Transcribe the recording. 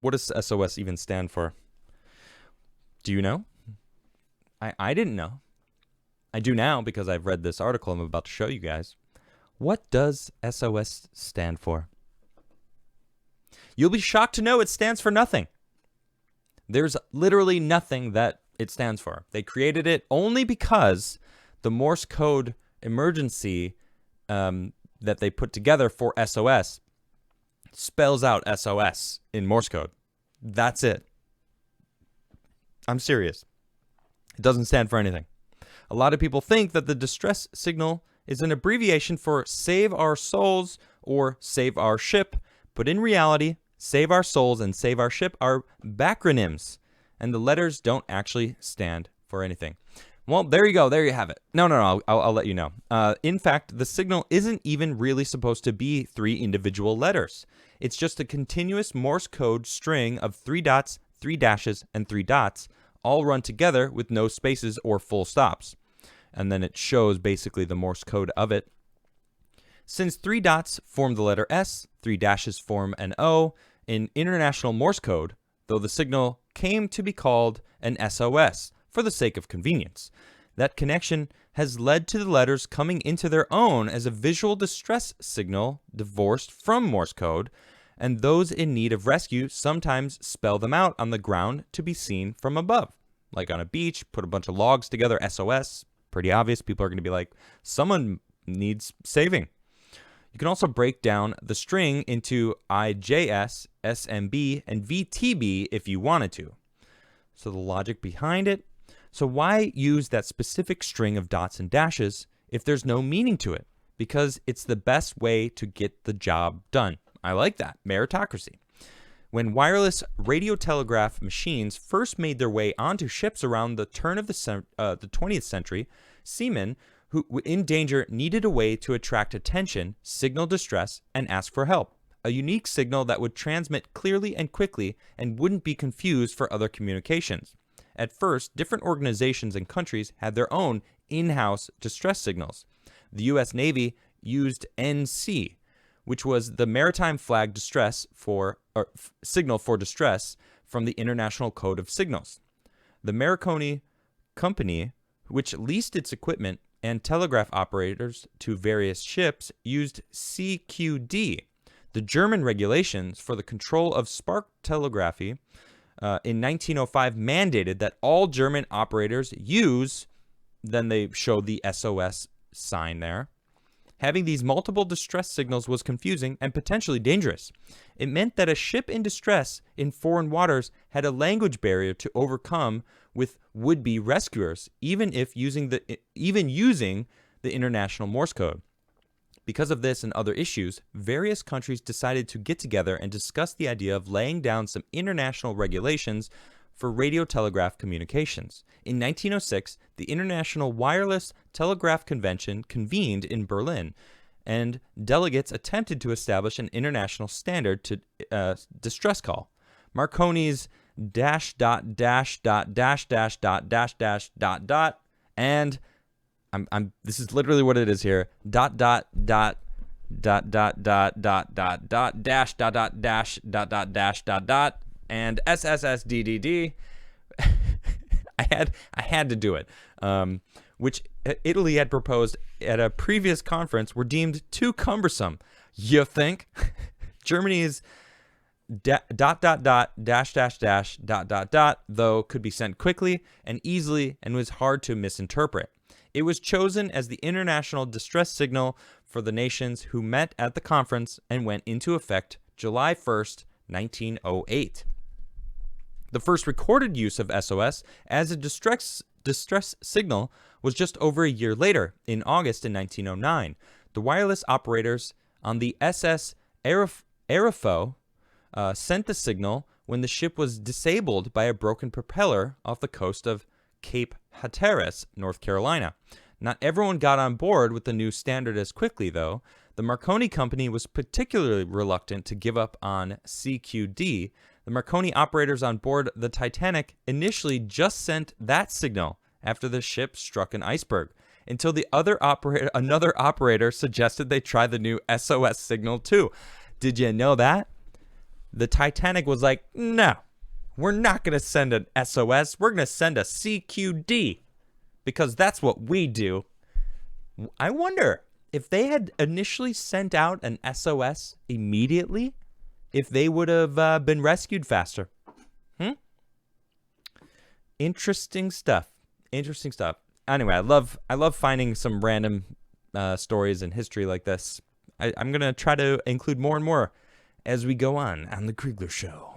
What does SOS even stand for? Do you know? I didn't know. I do now because I've read this article I'm about to show you guys. What does SOS stand for? You'll be shocked to know it stands for nothing. There's literally nothing that it stands for. They created it only because the Morse code emergency that they put together for SOS spells out SOS in Morse code. That's it. I'm serious. It doesn't stand for anything. A lot of people think that the distress signal is an abbreviation for save our souls or save our ship, but in reality, save our souls and save our ship are backronyms, and the letters don't actually stand for anything. Well, there you go. There you have it. No. I'll let you know. In fact, the signal isn't even really supposed to be 3 individual letters. It's just a continuous Morse code string of 3 dots, 3 dashes, and 3 dots, all run together with no spaces or full stops. And then it shows basically the Morse code of it. Since 3 dots form the letter S, 3 dashes form an O in International Morse code, though the signal came to be called an SOS for the sake of convenience. That connection has led to the letters coming into their own as a visual distress signal divorced from Morse code, and those in need of rescue sometimes spell them out on the ground to be seen from above. Like on a beach, put a bunch of logs together, SOS, pretty obvious. People are going to be like, someone needs saving. You can also break down the string into IJS, SMB, and VTB if you wanted to. So the logic behind it. So why use that specific string of dots and dashes if there's no meaning to it? Because it's the best way to get the job done. I like that. Meritocracy. When wireless radio telegraph machines first made their way onto ships around the turn of the 20th century, seamen who in danger needed a way to attract attention, signal distress, and ask for help. A unique signal that would transmit clearly and quickly and wouldn't be confused for other communications. At first, different organizations and countries had their own in-house distress signals. The U.S. Navy used NC, which was the Maritime Flag Distress Signal for Distress from the International Code of Signals. The Marconi Company, which leased its equipment and telegraph operators to various ships, used CQD. The German regulations for the control of spark telegraphy in 1905 mandated that all German operators use, then they show the SOS sign there. Having these multiple distress signals was confusing and potentially dangerous. It meant that a ship in distress in foreign waters had a language barrier to overcome with would-be rescuers, even using the International Morse code. Because of this and other issues, various countries decided to get together and discuss the idea of laying down some international regulations for radio telegraph communications. In 1906, the International Wireless Telegraph Convention convened in Berlin, and delegates attempted to establish an international standard to distress call. Marconi's dash dot dash dot dash dash dot dash dash dot dot and this is literally what it is here, dot dot dot dot dot dot dot dot dot dash dot dot dash dot dot dash dot dot and SSSDDD. I had to do it, which Italy had proposed at a previous conference were deemed too cumbersome. You think? Germany's dot dot dot dash dash dash dot dot dot though could be sent quickly and easily and was hard to misinterpret. It was chosen as the international distress signal for the nations who met at the conference and went into effect July 1st, 1908. The first recorded use of SOS as a distress signal was just over a year later, in August in 1909. The wireless operators on the SS Aerofo sent the signal when the ship was disabled by a broken propeller off the coast of Cape Hatteras, North Carolina. Not everyone got on board with the new standard as quickly, though. The Marconi Company was particularly reluctant to give up on CQD. The Marconi operators on board the Titanic initially just sent that signal after the ship struck an iceberg, until another operator suggested they try the new SOS signal too. Did you know that? the Titanic was like, no, we're not going to send an SOS. We're going to send a CQD because that's what we do. I wonder if they had initially sent out an SOS immediately, if they would have been rescued faster. Interesting stuff. Interesting stuff. Anyway, I love finding some random stories in history like this. I'm going to try to include more and more as we go on the Kriegler Show.